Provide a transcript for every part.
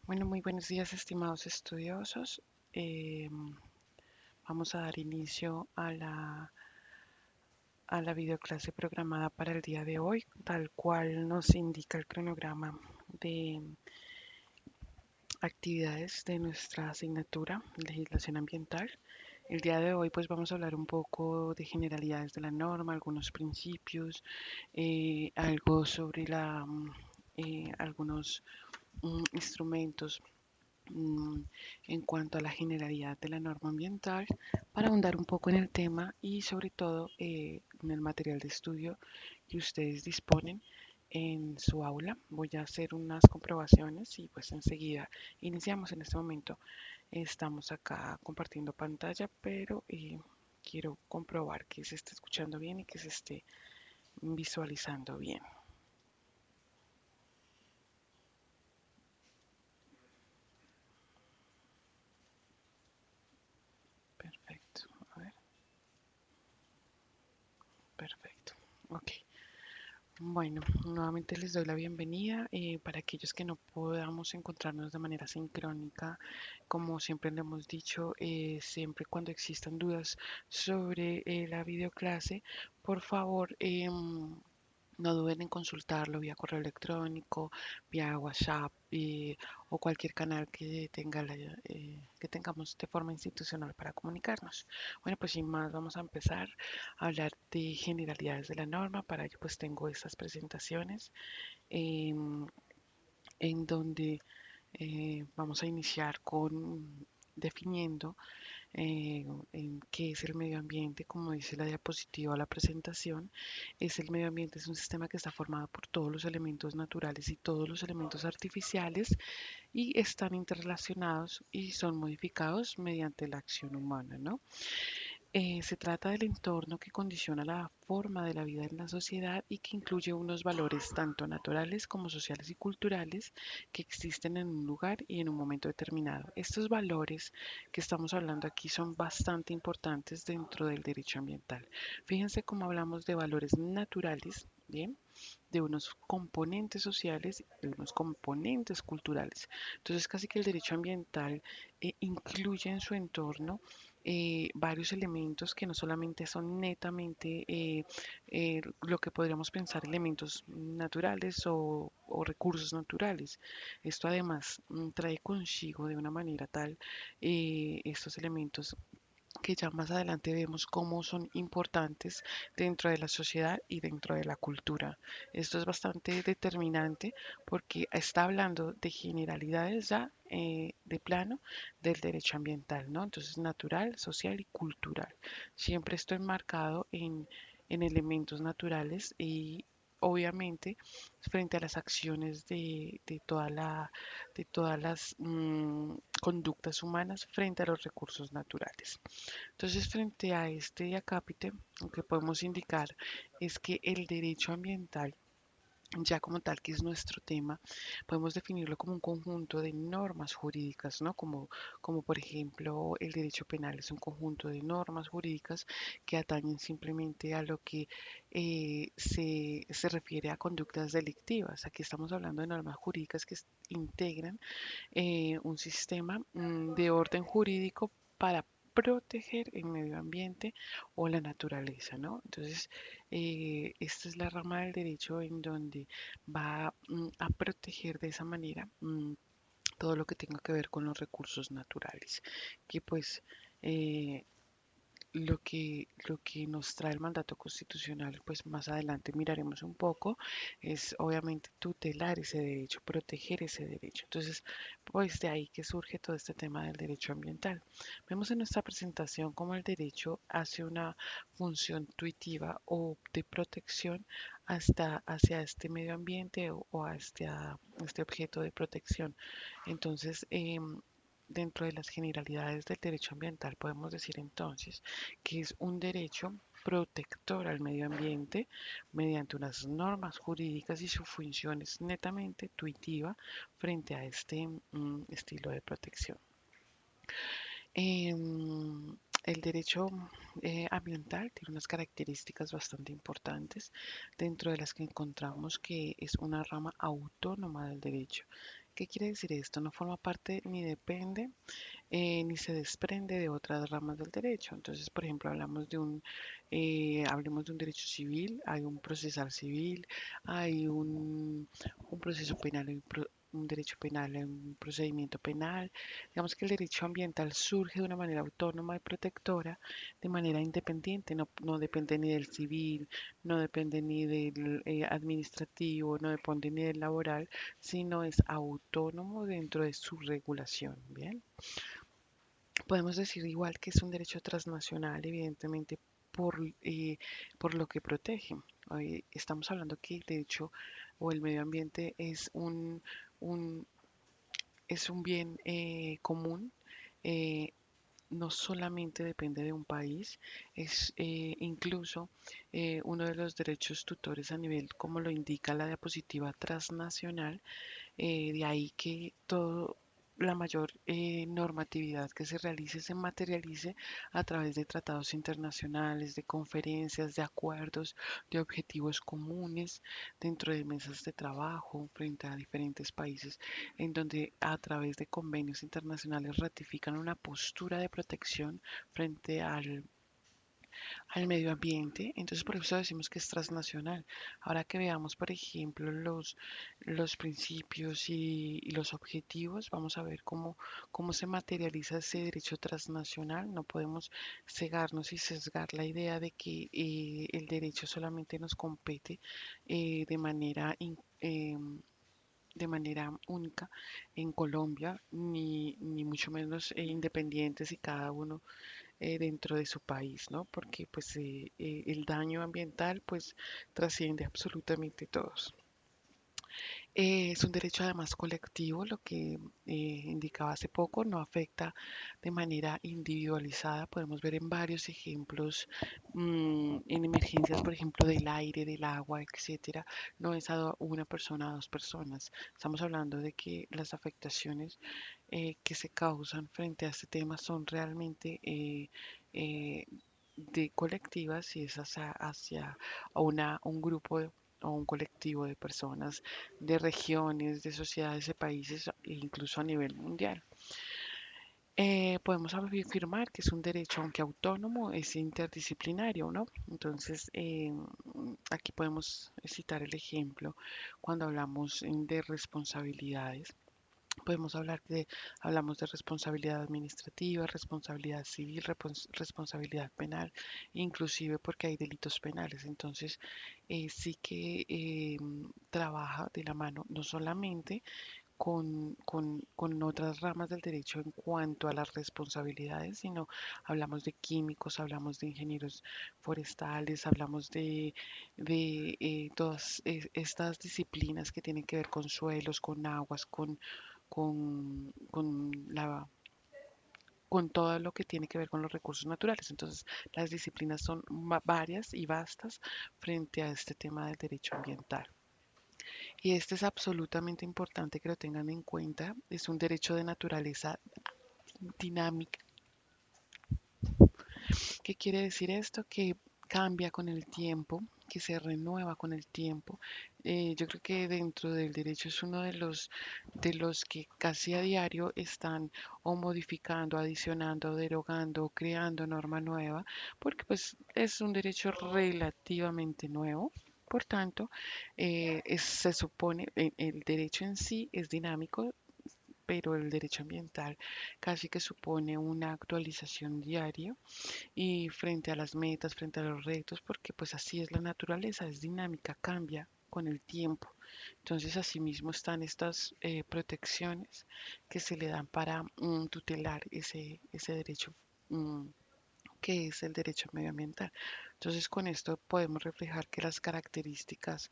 Bueno, muy buenos días, estimados estudiosos. Eh, Vamos a dar inicio a la videoclase programada para el día de hoy, tal cual nos indica el cronograma de actividades de nuestra asignatura Legislación Ambiental. El día de hoy pues vamos a hablar un poco de generalidades de la norma, algunos principios, algo sobre algunos instrumentos mm, en cuanto a la generalidad de la norma ambiental para ahondar un poco en el tema y sobre todo en el material de estudio que ustedes disponen en su aula. Voy a hacer unas comprobaciones y pues enseguida iniciamos. En este momento estamos acá compartiendo pantalla, pero quiero comprobar que se esté escuchando bien y que se esté visualizando bien. Perfecto. A ver, perfecto. Ok. Bueno, nuevamente les doy la bienvenida. Para aquellos que no podamos encontrarnos de manera sincrónica, como siempre le hemos dicho, siempre cuando existan dudas sobre la videoclase, por favor, no duden en consultarlo vía correo electrónico, vía WhatsApp o cualquier canal que tengamos de forma institucional para comunicarnos. Bueno, pues sin más, vamos a empezar a hablar de generalidades de la norma. Para ello, pues tengo estas presentaciones em, en donde vamos a iniciar con definiendo en qué es el medio ambiente. Como dice la diapositiva, la presentación, el medio ambiente es un sistema que está formado por todos los elementos naturales y todos los elementos artificiales y están interrelacionados y son modificados mediante la acción humana, ¿no? Se trata del entorno que condiciona la forma de la vida en la sociedad y que incluye unos valores tanto naturales como sociales y culturales que existen en un lugar y en un momento determinado. Estos valores que estamos hablando aquí son bastante importantes dentro del derecho ambiental. Fíjense cómo hablamos de valores naturales, ¿bien? De unos componentes sociales y de unos componentes culturales. Entonces, casi que el derecho ambiental incluye en su entorno varios elementos que no solamente son netamente lo que podríamos pensar elementos naturales o recursos naturales. Esto además trae consigo de una manera tal estos elementos que ya más adelante vemos cómo son importantes dentro de la sociedad y dentro de la cultura. Esto es bastante determinante porque está hablando de generalidades ya de plano del derecho ambiental, ¿no? Entonces, natural, social y cultural. Siempre esto enmarcado en elementos naturales y obviamente frente a las acciones de todas las conductas humanas frente a los recursos naturales. Entonces, frente a este acápite, lo que podemos indicar es que el derecho ambiental, ya como tal, que es nuestro tema, podemos definirlo como un conjunto de normas jurídicas, ¿no? Como por ejemplo el derecho penal es un conjunto de normas jurídicas que atañen simplemente a lo que se refiere a conductas delictivas. Aquí estamos hablando de normas jurídicas que integran un sistema de orden jurídico para proteger el medio ambiente o la naturaleza, ¿no? Entonces, esta es la rama del derecho en donde va a proteger de esa manera todo lo que tenga que ver con los recursos naturales, que pues eh, lo que nos trae el mandato constitucional, pues más adelante miraremos un poco, es obviamente tutelar ese derecho, proteger ese derecho. Entonces, pues de ahí que surge todo este tema del derecho ambiental. Vemos en nuestra presentación cómo el derecho hace una función tuitiva o de protección hasta hacia este medio ambiente o hacia este objeto de protección. Entonces, dentro de las generalidades del derecho ambiental podemos decir entonces que es un derecho protector al medio ambiente mediante unas normas jurídicas y su función es netamente tuitiva frente a este estilo de protección. El derecho ambiental tiene unas características bastante importantes, dentro de las que encontramos que es una rama autónoma del derecho. ¿Qué quiere decir esto? No forma parte ni depende ni se desprende de otras ramas del derecho. Entonces, por ejemplo, hablemos de un derecho civil, hay un procesal civil, hay un proceso penal, un derecho penal, hay un procedimiento penal. Digamos que el derecho ambiental surge de una manera autónoma y protectora, de manera independiente, no depende ni del civil, no depende ni del administrativo, no depende ni del laboral, sino es autónomo dentro de su regulación, ¿bien? Podemos decir igual que es un derecho transnacional, evidentemente, por, eh, por lo que protege. Estamos hablando que el derecho o el medio ambiente un, es un bien común. eh, no solamente depende de un país, es incluso uno de los derechos tutores a nivel, como lo indica la diapositiva transnacional, de ahí que todo, la mayor normatividad que se realice se materialice a través de tratados internacionales, de conferencias, de acuerdos, de objetivos comunes dentro de mesas de trabajo frente a diferentes países, en donde a través de convenios internacionales ratifican una postura de protección frente al medio ambiente. Entonces por eso decimos que es transnacional. Ahora que veamos, por ejemplo, los principios y los objetivos, vamos a ver cómo se materializa ese derecho transnacional. No podemos cegarnos y sesgar la idea de que el derecho solamente nos compete de de manera única en Colombia, ni mucho menos independientes y cada uno dentro de su país, ¿no? Porque pues el daño ambiental pues trasciende absolutamente todos. Es un derecho además colectivo, lo que indicaba hace poco, no afecta de manera individualizada. Podemos ver en varios ejemplos, en emergencias, por ejemplo, del aire, del agua, etcétera. No es a una persona, a dos personas. Estamos hablando de que las afectaciones que se causan frente a este tema son realmente eh, de colectivas y es hacia un grupo o un colectivo de personas, de regiones, de sociedades, de países e incluso a nivel mundial. Podemos afirmar que es un derecho, aunque autónomo, es interdisciplinario, ¿no? Entonces, aquí podemos citar el ejemplo cuando hablamos de responsabilidades. Podemos hablamos de responsabilidad administrativa, responsabilidad civil, responsabilidad penal, inclusive porque hay delitos penales. Entonces, sí que trabaja de la mano no solamente con otras ramas del derecho en cuanto a las responsabilidades, sino hablamos de químicos, hablamos de ingenieros forestales, hablamos de todas estas disciplinas que tienen que ver con suelos, con aguas, con con todo lo que tiene que ver con los recursos naturales. Entonces, las disciplinas son varias y vastas frente a este tema del derecho ambiental. Y este es absolutamente importante que lo tengan en cuenta. Es un derecho de naturaleza dinámica. ¿Qué quiere decir esto? Que cambia con el tiempo, que se renueva con el tiempo. Yo creo que dentro del derecho es uno de los que casi a diario están o modificando, adicionando, derogando, creando norma nueva, porque pues es un derecho relativamente nuevo. Por tanto, se supone, el derecho en sí es dinámico, pero el derecho ambiental casi que supone una actualización diaria y frente a las metas, frente a los retos, porque pues así es la naturaleza, es dinámica, cambia con el tiempo. Entonces, asimismo están estas protecciones que se le dan para tutelar ese derecho que es el derecho medioambiental. Entonces, con esto podemos reflejar que las características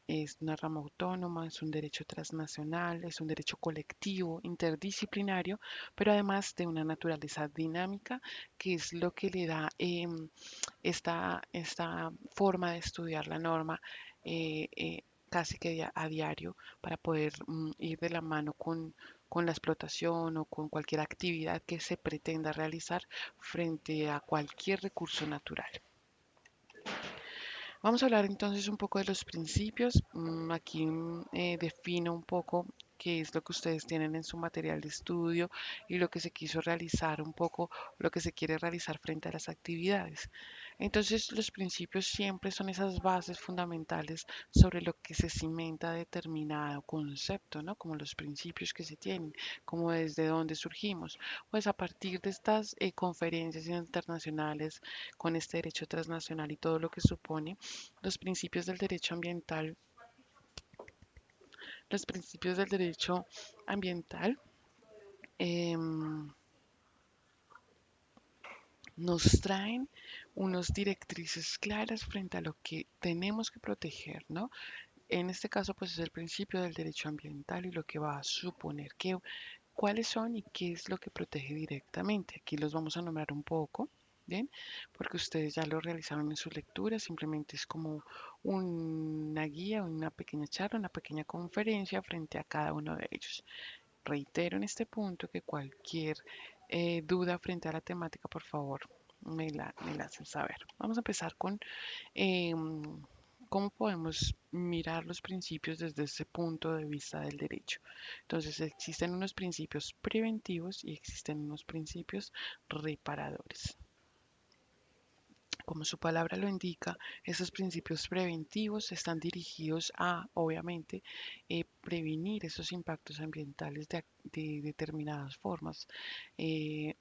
es una rama autónoma, es un derecho transnacional, es un derecho colectivo, interdisciplinario, pero además de una naturaleza dinámica, que es lo que le da esta forma de estudiar la norma casi que a diario para poder ir de la mano con la explotación o con cualquier actividad que se pretenda realizar frente a cualquier recurso natural. Vamos a hablar entonces un poco de los principios. Aquí defino un poco qué es lo que ustedes tienen en su material de estudio y lo que se quiso realizar un poco, lo que se quiere realizar frente a las actividades. Entonces, los principios siempre son esas bases fundamentales sobre lo que se cimenta determinado concepto, ¿no? Como los principios que se tienen, como desde dónde surgimos. Pues a partir de estas conferencias internacionales con este derecho transnacional y todo lo que supone, los principios del derecho ambiental, los principios del derecho ambiental em, nos traen unas directrices claras frente a lo que tenemos que proteger, ¿no? En este caso, pues es el principio del derecho ambiental y lo que va a suponer que cuáles son y qué es lo que protege directamente. Aquí los vamos a nombrar un poco, ¿bien? Porque ustedes ya lo realizaron en su lectura, simplemente es como una guía, una pequeña charla, una pequeña conferencia frente a cada uno de ellos. Reitero en este punto que cualquier duda frente a la temática, por favor, me la hacen saber. Vamos a empezar con cómo podemos mirar los principios desde ese punto de vista del derecho. Entonces, existen unos principios preventivos y existen unos principios reparadores. Como su palabra lo indica, esos principios preventivos están dirigidos a, obviamente, prevenir esos impactos ambientales de determinadas formas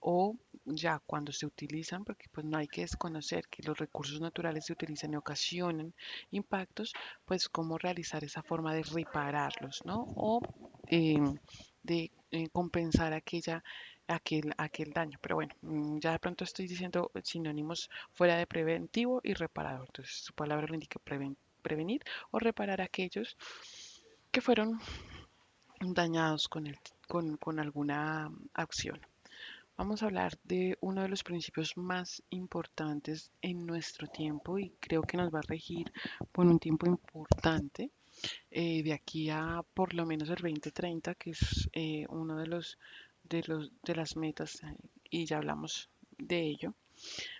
o ya cuando se utilizan, porque pues no hay que desconocer que los recursos naturales se utilizan y ocasionan impactos, pues cómo realizar esa forma de repararlos, ¿no? O de compensar aquel daño. Pero bueno, ya de pronto estoy diciendo sinónimos fuera de preventivo y reparador. Entonces, su palabra lo indica prevenir o reparar aquellos que fueron dañados con alguna acción. Vamos a hablar de uno de los principios más importantes en nuestro tiempo y creo que nos va a regir por un tiempo importante, de aquí a por lo menos el 2030, que es uno de las metas, y ya hablamos de ello.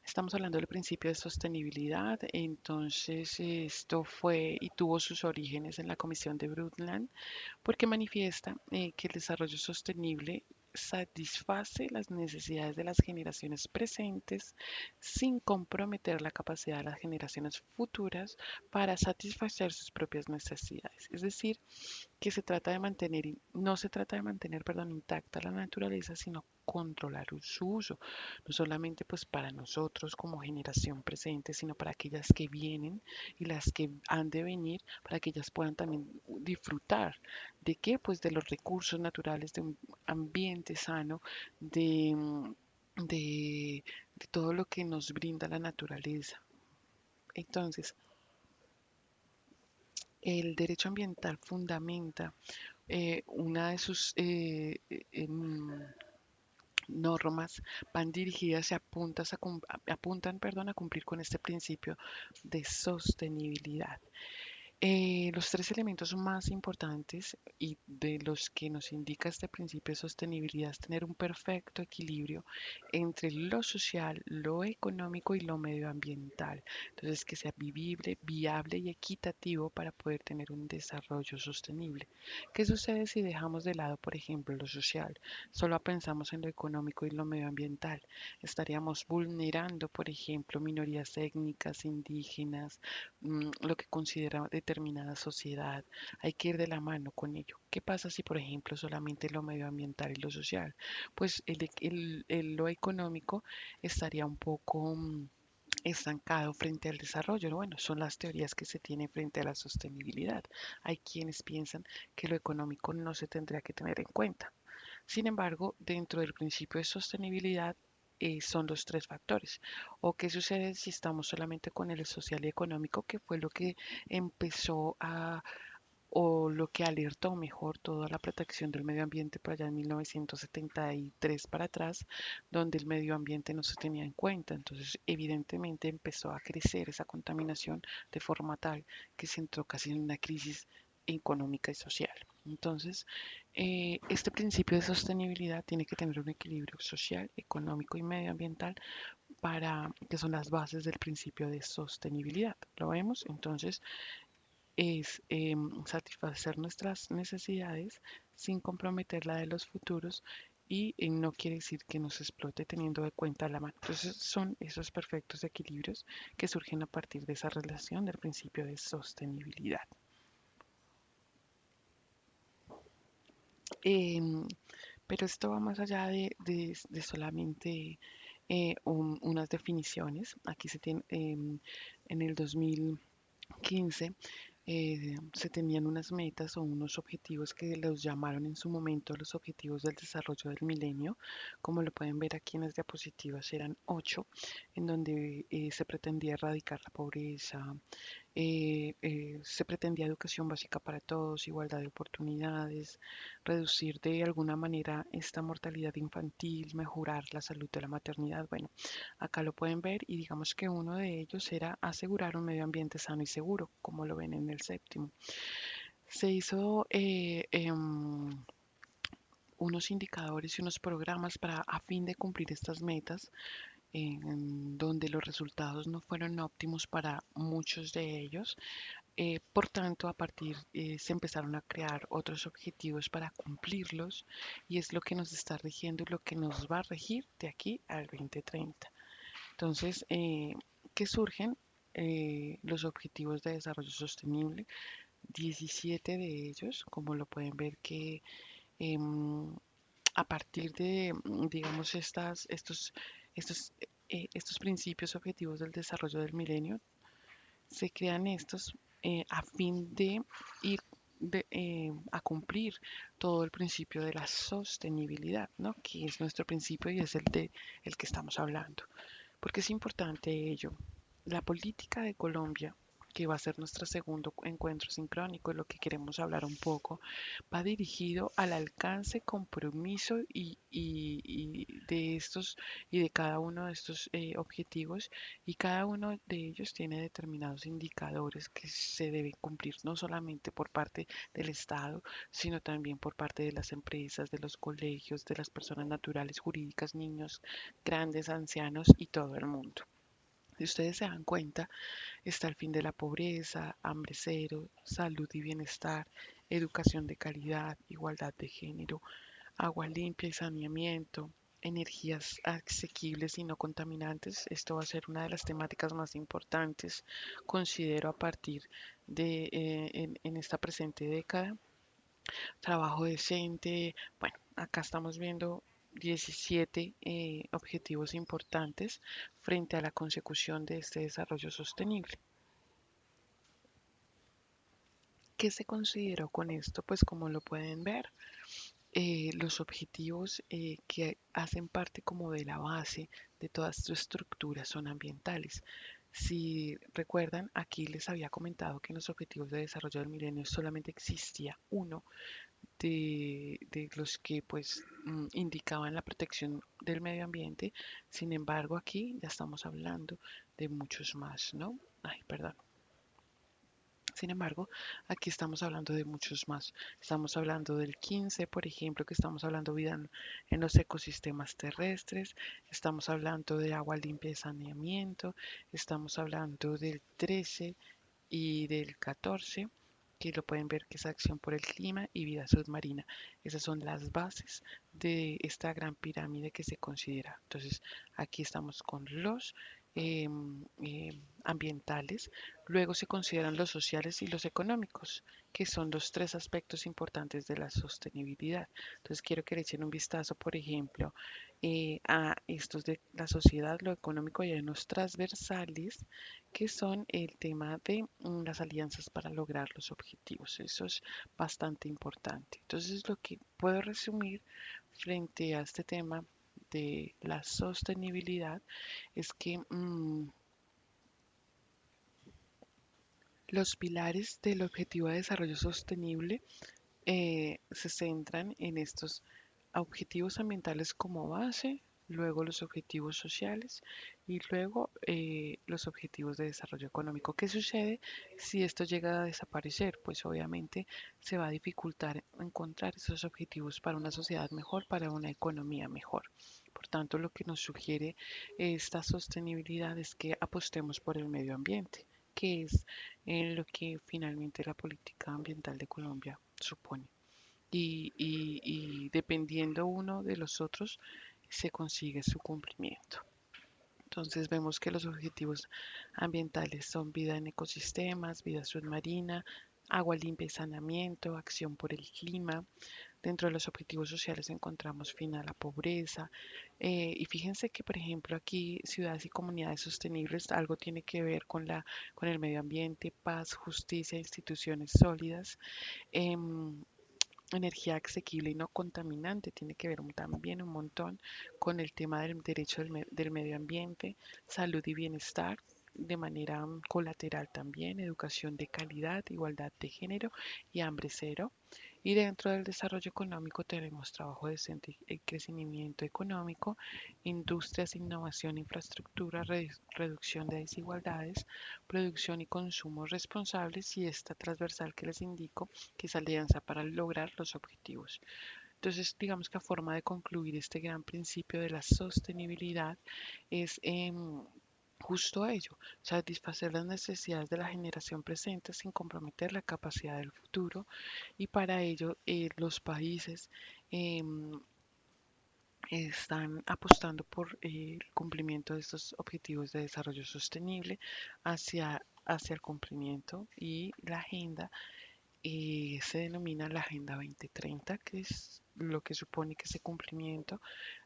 Estamos hablando del principio de sostenibilidad. Entonces, esto fue y tuvo sus orígenes en la Comisión de Brundtland, porque manifiesta que el desarrollo sostenible satisface las necesidades de las generaciones presentes sin comprometer la capacidad de las generaciones futuras para satisfacer sus propias necesidades. Es decir, que se trata de mantener, no se trata de mantener, perdón, intacta la naturaleza, sino controlar su uso, no solamente pues para nosotros como generación presente, sino para aquellas que vienen y las que han de venir, para que ellas puedan también disfrutar de qué, pues de los recursos naturales, de un ambiente sano, de, de todo lo que nos brinda la naturaleza. Entonces, el derecho ambiental fundamenta una de sus normas van dirigidas y apuntan, perdón, a cumplir con este principio de sostenibilidad. Los tres elementos más importantes y de los que nos indica este principio de sostenibilidad es tener un perfecto equilibrio entre lo social, lo económico y lo medioambiental. Entonces, que sea vivible, viable y equitativo para poder tener un desarrollo sostenible. ¿Qué sucede si dejamos de lado, por ejemplo, lo social? Solo pensamos en lo económico y lo medioambiental. Estaríamos vulnerando, por ejemplo, minorías étnicas, indígenas, lo que considera determinada sociedad. Hay que ir de la mano con ello. ¿Qué pasa si, por ejemplo, solamente lo medioambiental y lo social? Pues lo económico estaría un poco estancado frente al desarrollo, ¿no? Bueno, son las teorías que se tienen frente a la sostenibilidad. Hay quienes piensan que lo económico no se tendría que tener en cuenta. Sin embargo, dentro del principio de sostenibilidad son los tres factores. ¿O qué sucede si estamos solamente con el social y económico, que fue lo que empezó a, o lo que alertó mejor toda la protección del medio ambiente por allá en 1973 para atrás, donde el medio ambiente no se tenía en cuenta? Entonces, evidentemente empezó a crecer esa contaminación de forma tal que se entró casi en una crisis económica y social. Entonces, este principio de sostenibilidad tiene que tener un equilibrio social, económico y medioambiental para que son las bases del principio de sostenibilidad. ¿Lo vemos? Entonces, es satisfacer nuestras necesidades sin comprometer la de los futuros y no quiere decir que nos explote teniendo de cuenta la mano. Entonces son esos perfectos equilibrios que surgen a partir de esa relación del principio de sostenibilidad. Em, pero esto va más allá de solamente unas definiciones. Aquí se tiene, en el 2015 se tenían unas metas o unos objetivos que los llamaron en su momento los objetivos del desarrollo del milenio. Como lo pueden ver aquí en las diapositivas, eran 8, en donde se pretendía erradicar la pobreza, se pretendía educación básica para todos, igualdad de oportunidades, reducir de alguna manera esta mortalidad infantil, mejorar la salud de la maternidad. Bueno, acá lo pueden ver y digamos que uno de ellos era asegurar un medio ambiente sano y seguro, como lo ven en el séptimo. Se hizo unos indicadores y unos programas para a fin de cumplir estas metas en donde los resultados no fueron óptimos para muchos de ellos. Por tanto, a partir se empezaron a crear otros objetivos para cumplirlos y es lo que nos está rigiendo y lo que nos va a regir de aquí al 2030. Entonces, ¿qué surgen? Los objetivos de desarrollo sostenible, 17 de ellos, como lo pueden ver que em, a partir de, digamos, estos principios objetivos del desarrollo del milenio, se crean estos a fin de ir a cumplir todo el principio de la sostenibilidad, ¿no? Que es nuestro principio y es el que estamos hablando. Porque es importante ello. La política de Colombia, que va a ser nuestro segundo encuentro sincrónico, de lo que queremos hablar un poco, va dirigido al alcance, compromiso y de estos y de cada uno de estos objetivos, y cada uno de ellos tiene determinados indicadores que se deben cumplir no solamente por parte del Estado, sino también por parte de las empresas, de los colegios, de las personas naturales, jurídicas, niños, grandes, ancianos y todo el mundo. Si ustedes se dan cuenta, está el fin de la pobreza, hambre cero, salud y bienestar, educación de calidad, igualdad de género, agua limpia y saneamiento, energías asequibles y no contaminantes. Esto va a ser una de las temáticas más importantes, considero, a partir de en esta presente década. Trabajo decente. Bueno, acá estamos viendo 17 objetivos importantes frente a la consecución de este desarrollo sostenible. ¿Qué se consideró con esto? Pues como lo pueden ver, los objetivos que hacen parte como de la base de toda esta estructura son ambientales. Si recuerdan, aquí les había comentado que en los objetivos de desarrollo del milenio solamente existía uno de los que pues indicaban la protección del medio ambiente. Sin embargo, aquí ya estamos hablando de muchos más, ¿no? Ay, perdón. Sin embargo, aquí estamos hablando de muchos más. Estamos hablando del 15, por ejemplo, que estamos hablando de vida en los ecosistemas terrestres. Estamos hablando de agua limpia y saneamiento. Estamos hablando del 13 y del 14, que lo pueden ver que es acción por el clima y vida submarina. Esas son las bases de esta gran pirámide que se considera. Entonces, aquí estamos con los ambientales, luego se consideran los sociales y los económicos, que son los tres aspectos importantes de la sostenibilidad. Entonces, quiero que le echen un vistazo, por ejemplo, a estos de la sociedad, lo económico, y hay unos transversales que son el tema de las alianzas para lograr los objetivos. Eso es bastante importante. Entonces, lo que puedo resumir frente a este tema de la sostenibilidad es que los pilares del Objetivo de Desarrollo Sostenible se centran en estos objetivos ambientales como base, luego los objetivos sociales y luego los objetivos de desarrollo económico. ¿Qué sucede si esto llega a desaparecer? Pues obviamente se va a dificultar encontrar esos objetivos para una sociedad mejor, para una economía mejor. Por tanto, lo que nos sugiere esta sostenibilidad es que apostemos por el medio ambiente, que es lo que finalmente la política ambiental de Colombia supone. y dependiendo uno de los otros se consigue su cumplimiento. Entonces vemos que los objetivos ambientales son vida en ecosistemas, vida submarina, agua limpia y saneamiento, acción por el clima. Dentro de los objetivos sociales encontramos fin a la pobreza. Y fíjense que, por ejemplo, aquí ciudades y comunidades sostenibles algo tiene que ver con el medio ambiente, paz, justicia, instituciones sólidas. Em, Energía asequible y no contaminante tiene que ver también un montón con el tema del derecho del medio ambiente, salud y bienestar de manera colateral también, educación de calidad, igualdad de género y hambre cero. Y dentro del desarrollo económico tenemos trabajo decente y crecimiento económico, industrias, innovación, infraestructura, reducción de desigualdades, producción y consumo responsables y esta transversal que les indico que es alianza para lograr los objetivos. Entonces, digamos que a forma de concluir este gran principio de la sostenibilidad es justo ello, satisfacer las necesidades de la generación presente sin comprometer la capacidad del futuro y para ello los países em, están apostando por el cumplimiento de estos objetivos de desarrollo sostenible hacia el cumplimiento y la agenda se denomina la Agenda 2030, que es lo que supone que ese cumplimiento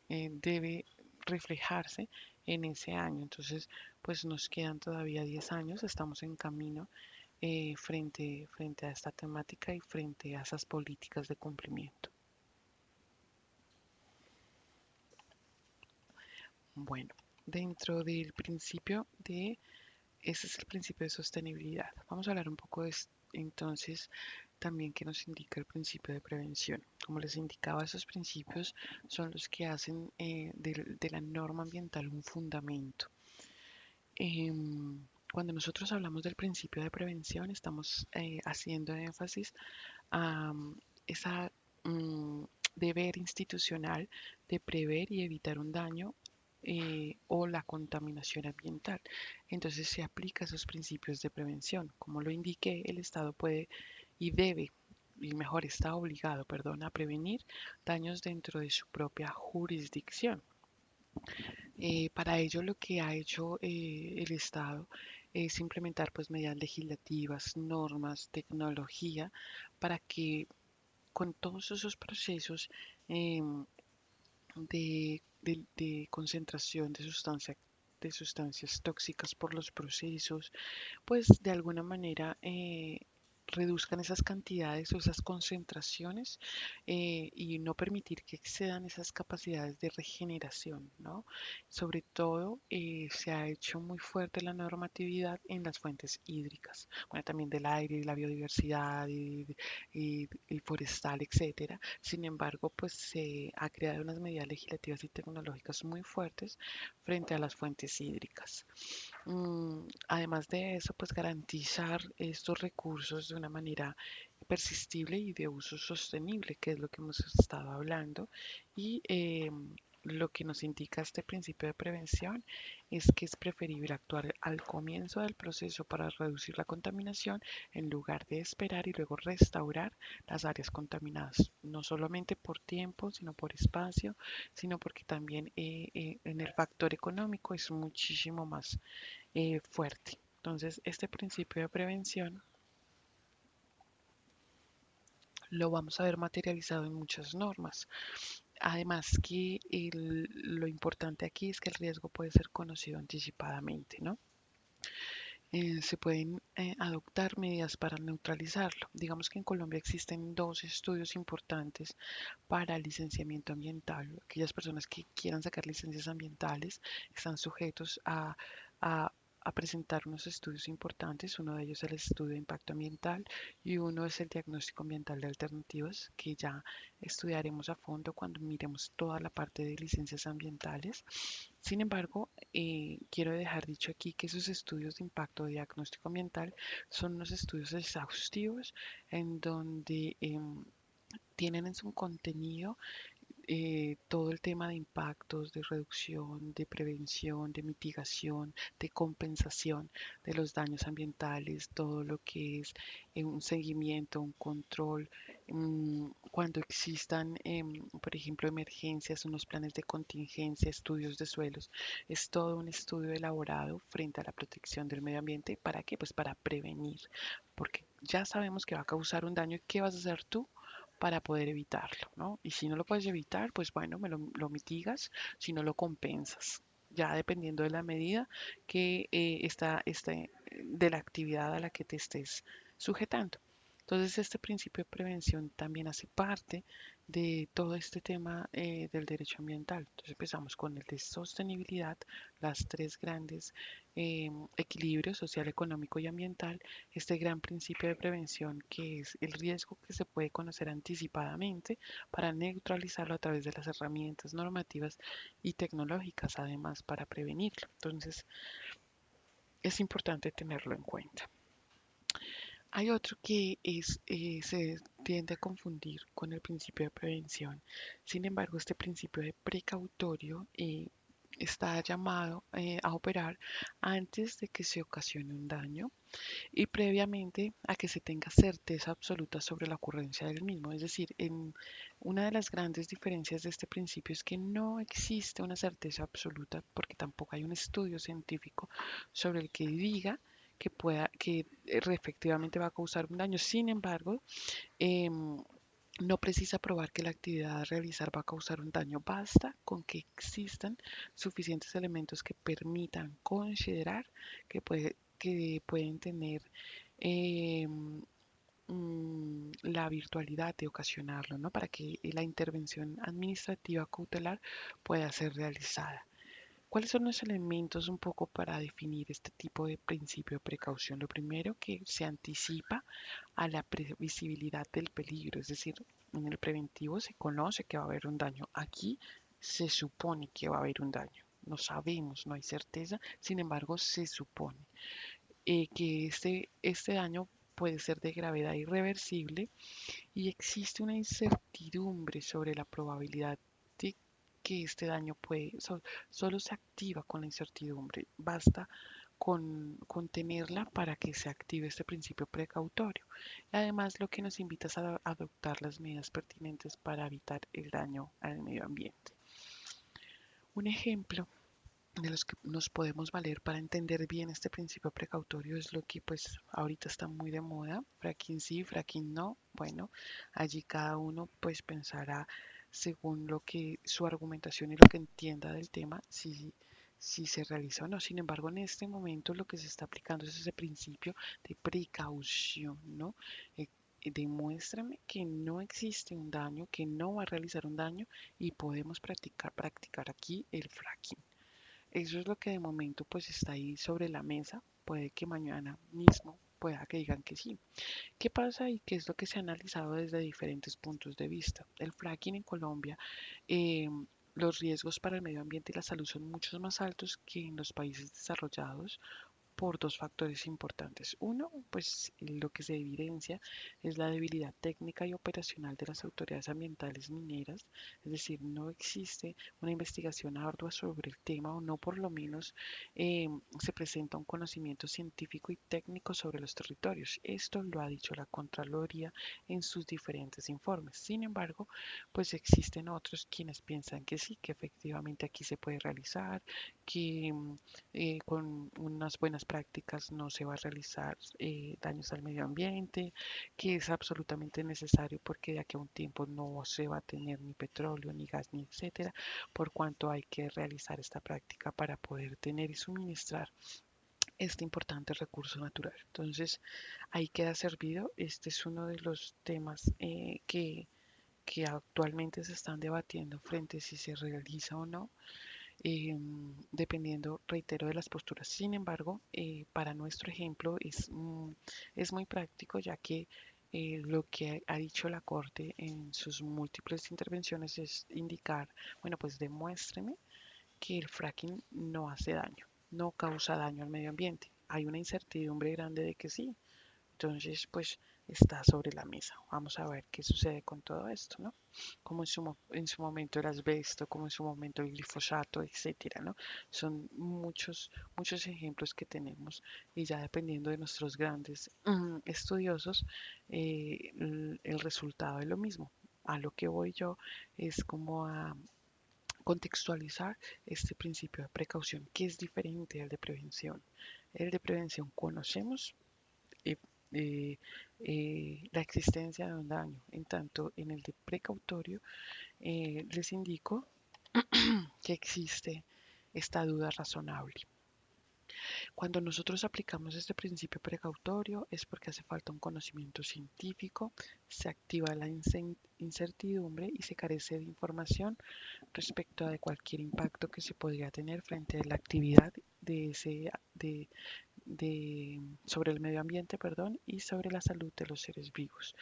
debe reflejarse en ese año. Entonces, pues nos quedan todavía 10 años, estamos en camino frente a esta temática y frente a esas políticas de cumplimiento. Bueno, dentro del principio de, ese es el principio de sostenibilidad. Vamos a hablar un poco entonces también que nos indica el principio de prevención. Como les indicaba, esos principios son los que hacen de la norma ambiental un fundamento. Cuando nosotros hablamos del principio de prevención, estamos haciendo énfasis a esa mm, deber institucional de prever y evitar un daño o la contaminación ambiental. Entonces se aplica esos principios de prevención. Como lo indiqué, el Estado puede y debe, y mejor está obligado, perdón, a prevenir daños dentro de su propia jurisdicción. Para ello lo que ha hecho el Estado es implementar pues medidas legislativas, normas, tecnología, para que con todos esos procesos em, de concentración de sustancias tóxicas por los procesos, pues de alguna manera reduzcan esas cantidades o esas concentraciones y no permitir que excedan esas capacidades de regeneración, ¿no? Sobre todo se ha hecho muy fuerte la normatividad en las fuentes hídricas, bueno, también del aire y la biodiversidad y forestal, etcétera. Sin embargo, pues se ha creado unas medidas legislativas y tecnológicas muy fuertes frente a las fuentes hídricas. Además de eso, pues garantizar estos recursos de una manera persistible y de uso sostenible, que es lo que hemos estado hablando. Y lo que nos indica este principio de prevención es que es preferible actuar al comienzo del proceso para reducir la contaminación en lugar de esperar y luego restaurar las áreas contaminadas, no solamente por tiempo, sino por espacio, sino porque también en el factor económico es muchísimo más fuerte. Entonces, este principio de prevención lo vamos a ver materializado en muchas normas. Además que lo importante aquí es que el riesgo puede ser conocido anticipadamente, ¿no? Se pueden adoptar medidas para neutralizarlo. Digamos que en Colombia existen dos estudios importantes para licenciamiento ambiental. Aquellas personas que quieran sacar licencias ambientales están sujetos a, a presentar unos estudios importantes. Uno de ellos es el estudio de impacto ambiental y uno es el diagnóstico ambiental de alternativas, que ya estudiaremos a fondo cuando miremos toda la parte de licencias ambientales. Sin embargo, quiero dejar dicho aquí que esos estudios de impacto de diagnóstico ambiental son unos estudios exhaustivos en donde tienen en su contenido todo el tema de impactos, de reducción, de prevención, de mitigación, de compensación de los daños ambientales, todo lo que es un seguimiento, un control cuando existan, por ejemplo, emergencias, unos planes de contingencia, estudios de suelos, es todo un estudio elaborado frente a la protección del medio ambiente. ¿Para qué? Pues para prevenir, porque ya sabemos que va a causar un daño. ¿Qué vas a hacer tú para poder evitarlo, ¿no? Y si no lo puedes evitar, pues bueno, lo mitigas, si no lo compensas. Ya dependiendo de la medida que de la actividad a la que te estés sujetando. Entonces, este principio de prevención también hace parte de todo este tema del derecho ambiental. Entonces, empezamos con el de sostenibilidad, las tres grandes equilibrios social, económico y ambiental, este gran principio de prevención que es el riesgo que se puede conocer anticipadamente para neutralizarlo a través de las herramientas normativas y tecnológicas, además, para prevenirlo. Entonces, es importante tenerlo en cuenta. Hay otro que se tiende a confundir con el principio de prevención. Sin embargo, este principio de precautorio está llamado a operar antes de que se ocasione un daño y previamente a que se tenga certeza absoluta sobre la ocurrencia del mismo. Es decir, una de las grandes diferencias de este principio es que no existe una certeza absoluta porque tampoco hay un estudio científico sobre el que diga que efectivamente va a causar un daño. Sin embargo, no precisa probar que la actividad a realizar va a causar un daño. Basta con que existan suficientes elementos que permitan considerar que pueden tener eh, la virtualidad de ocasionarlo, ¿no? Para que la intervención administrativa cautelar pueda ser realizada. ¿Cuáles son los elementos un poco para definir este tipo de principio de precaución? Lo primero, que se anticipa a la previsibilidad del peligro, es decir, en el preventivo se conoce que va a haber un daño. Aquí se supone que va a haber un daño. No sabemos, no hay certeza, sin embargo, se supone que este daño puede ser de gravedad irreversible y existe una incertidumbre sobre la probabilidad de que este daño solo se activa con la incertidumbre. Basta con tenerla para que se active este principio precautorio. Además, lo que nos invita es a adoptar las medidas pertinentes para evitar el daño al medio ambiente. Un ejemplo de los que nos podemos valer para entender bien este principio precautorio es lo que pues ahorita está muy de moda, fracking sí, fracking no. Bueno, allí cada uno pues pensará según lo que su argumentación y lo que entienda del tema, si se realiza o no. Sin embargo, en este momento lo que se está aplicando es ese principio de precaución, ¿no? Demuéstrame que no existe un daño, que no va a realizar un daño y podemos practicar aquí el fracking. Eso es lo que de momento pues está ahí sobre la mesa. Puede que mañana mismo pueda que digan que sí. ¿Qué pasa y qué es lo que se ha analizado desde diferentes puntos de vista? El fracking en Colombia, eh, los riesgos para el medio ambiente y la salud son mucho más altos que en los países desarrollados por dos factores importantes. Uno, pues lo que se evidencia es la debilidad técnica y operacional de las autoridades ambientales mineras, es decir, no existe una investigación ardua sobre el tema o no por lo menos se presenta un conocimiento científico y técnico sobre los territorios. Esto lo ha dicho la Contraloría en sus diferentes informes. Sin embargo, pues existen otros quienes piensan que sí, que efectivamente aquí se puede realizar, que con unas buenas prácticas no se va a realizar daños al medio ambiente, que es absolutamente necesario porque de aquí a un tiempo no se va a tener ni petróleo, ni gas, ni etcétera, por cuanto hay que realizar esta práctica para poder tener y suministrar este importante recurso natural. Entonces, ahí queda servido. Este es uno de los temas que actualmente se están debatiendo frente a si se realiza o no dependiendo, reitero, de las posturas. Sin embargo, para nuestro ejemplo es muy práctico ya que lo que ha dicho la Corte en sus múltiples intervenciones es indicar, bueno, pues demuéstreme que el fracking no hace daño, no causa daño al medio ambiente. Hay una incertidumbre grande de que sí. Entonces, pues está sobre la mesa. Vamos a ver qué sucede con todo esto, ¿no? Como en su momento el asbesto, como en su momento el glifosato, etcétera, ¿no? Son muchos ejemplos que tenemos y ya dependiendo de nuestros grandes estudiosos, el resultado es lo mismo. A lo que voy yo es como a contextualizar este principio de precaución, que es diferente al de prevención. El de prevención conocemos eh, la existencia de un daño. En tanto, en el de precautorio les indico que existe esta duda razonable. Cuando nosotros aplicamos este principio precautorio es porque hace falta un conocimiento científico, se activa la incertidumbre y se carece de información respecto a de cualquier impacto que se podría tener frente a la actividad de ese, sobre el medio ambiente, perdón, y sobre la salud de los seres vivos.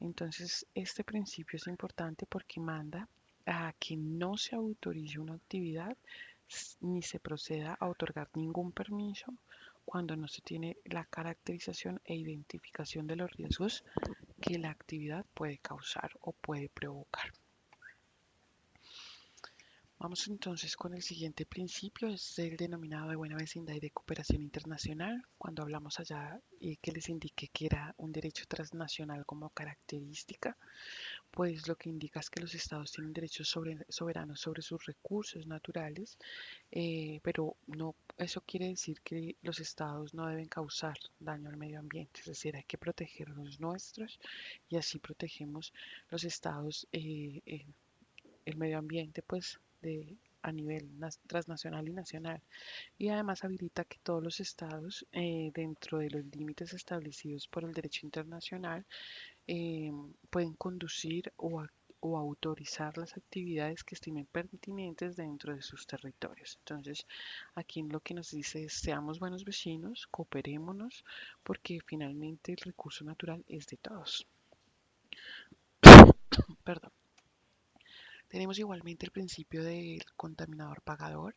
Entonces, este principio es importante porque manda a que no se autorice una actividad ni se proceda a otorgar ningún permiso cuando no se tiene la caracterización e identificación de los riesgos que la actividad puede causar o puede provocar. Vamos entonces con el siguiente principio, es el denominado de buena vecindad y de cooperación internacional. Cuando hablamos allá que les indiqué que era un derecho transnacional como característica, pues lo que indica es que los estados tienen derechos soberanos sobre sus recursos naturales, pero no, eso quiere decir que los estados no deben causar daño al medio ambiente, es decir, hay que proteger los nuestros y así protegemos los estados, el medio ambiente, pues a nivel transnacional y nacional. Y además habilita que todos los estados, dentro de los límites establecidos por el derecho internacional, eh, pueden conducir o autorizar las actividades que estimen pertinentes dentro de sus territorios. Entonces, aquí lo que nos dice es seamos buenos vecinos, cooperémonos, porque finalmente el recurso natural es de todos. Perdón. Tenemos igualmente el principio del contaminador pagador.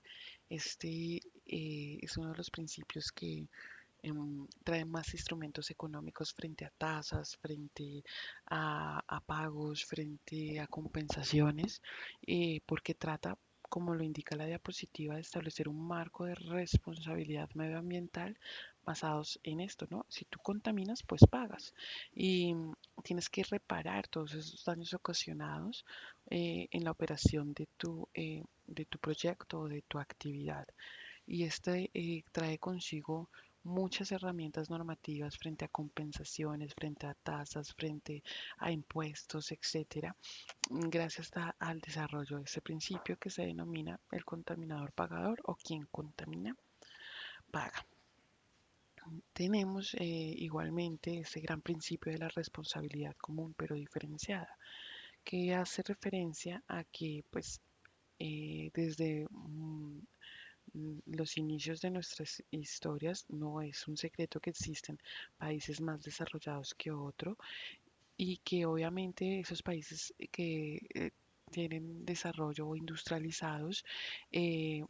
Este es uno de los principios que trae más instrumentos económicos frente a tasas, frente a pagos, frente a compensaciones, porque trata, como lo indica la diapositiva, de establecer un marco de responsabilidad medioambiental basados en esto, ¿no? Si tú contaminas, pues pagas y tienes que reparar todos esos daños ocasionados en la operación de tu proyecto o de tu actividad. Y este trae consigo muchas herramientas normativas frente a compensaciones, frente a tasas, frente a impuestos, etcétera, gracias al desarrollo de ese principio que se denomina el contaminador pagador o quien contamina paga. Tenemos igualmente ese gran principio de la responsabilidad común pero diferenciada, que hace referencia a que pues desde los inicios de nuestras historias no es un secreto que existen países más desarrollados que otro y que obviamente esos países que tienen desarrollo o industrializados eh,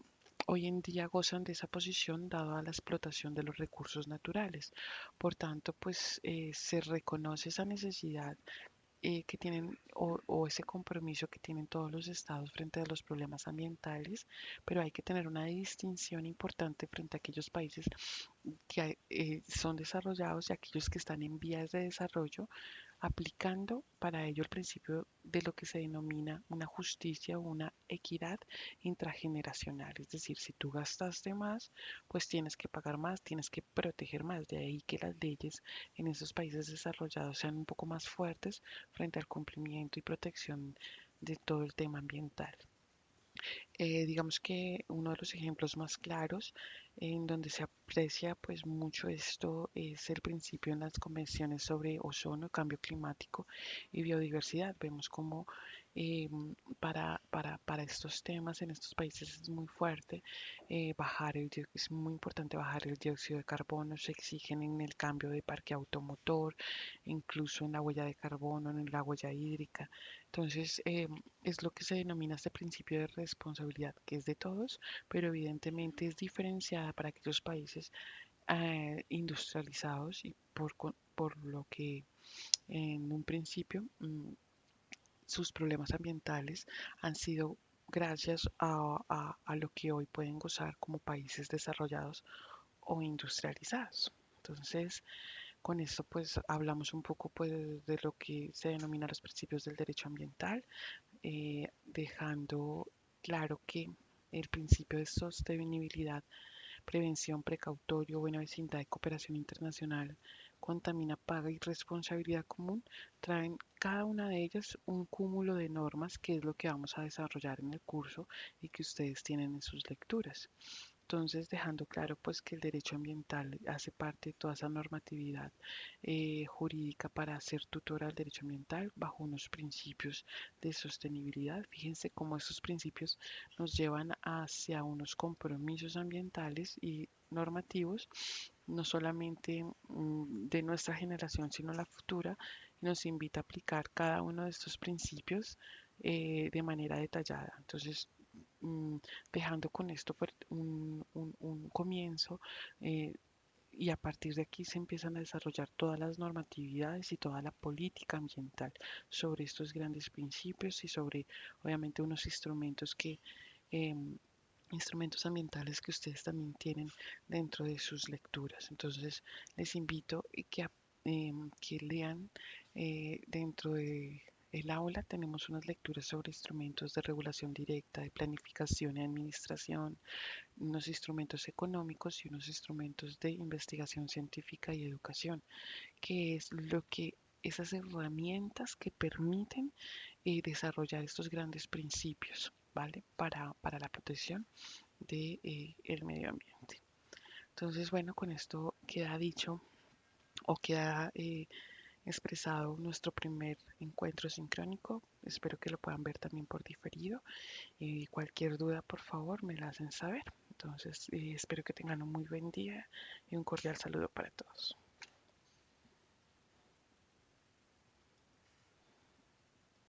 hoy en día gozan de esa posición dada la explotación de los recursos naturales. Por tanto, pues se reconoce esa necesidad que tienen o ese compromiso que tienen todos los estados frente a los problemas ambientales, pero hay que tener una distinción importante frente a aquellos países que son desarrollados y aquellos que están en vías de desarrollo, aplicando para ello el principio de lo que se denomina una justicia o una equidad intrageneracional. Es decir, si tú gastaste más, pues tienes que pagar más, tienes que proteger más. De ahí que las leyes en esos países desarrollados sean un poco más fuertes frente al cumplimiento y protección de todo el tema ambiental. Digamos que uno de los ejemplos más claros en donde se aprecia pues mucho esto es el principio en las convenciones sobre ozono, cambio climático y biodiversidad. Vemos como eh, para estos temas en estos países es muy fuerte es muy importante bajar el dióxido de carbono, se exigen en el cambio de parque automotor, incluso en la huella de carbono, en la huella hídrica. Entonces, es lo que se denomina este principio de responsabilidad, que es de todos, pero evidentemente es diferenciada para aquellos países industrializados y por lo que En un principio, sus problemas ambientales han sido gracias a lo que hoy pueden gozar como países desarrollados o industrializados. Entonces, con esto pues hablamos un poco pues de lo que se denomina los principios del derecho ambiental, dejando claro que el principio de sostenibilidad, prevención, precautorio, buena vecindad y cooperación internacional, contamina, paga y responsabilidad común, traen cada una de ellas un cúmulo de normas que es lo que vamos a desarrollar en el curso y que ustedes tienen en sus lecturas. Entonces, dejando claro pues que el derecho ambiental hace parte de toda esa normatividad jurídica para ser tutora del derecho ambiental bajo unos principios de sostenibilidad. Fíjense cómo estos principios nos llevan hacia unos compromisos ambientales y normativos, no solamente de nuestra generación, sino la futura, y nos invita a aplicar cada uno de estos principios de manera detallada. Entonces, mm, dejando con esto pues, un comienzo, eh, y a partir de aquí se empiezan a desarrollar todas las normatividades y toda la política ambiental sobre estos grandes principios y sobre obviamente unos instrumentos em, instrumentos ambientales que ustedes también tienen dentro de sus lecturas. Entonces les invito que lean dentro de el aula. Tenemos unas lecturas sobre instrumentos de regulación directa, de planificación y administración, unos instrumentos económicos y unos instrumentos de investigación científica y educación, que es lo que esas herramientas que permiten desarrollar estos grandes principios, ¿vale? Para la protección de, el medio ambiente. Entonces, bueno, con esto queda dicho o queda expresado nuestro primer encuentro sincrónico. Espero que lo puedan ver también por diferido. Y cualquier duda, por favor, me la hacen saber. Entonces, espero que tengan un muy buen día y un cordial saludo para todos.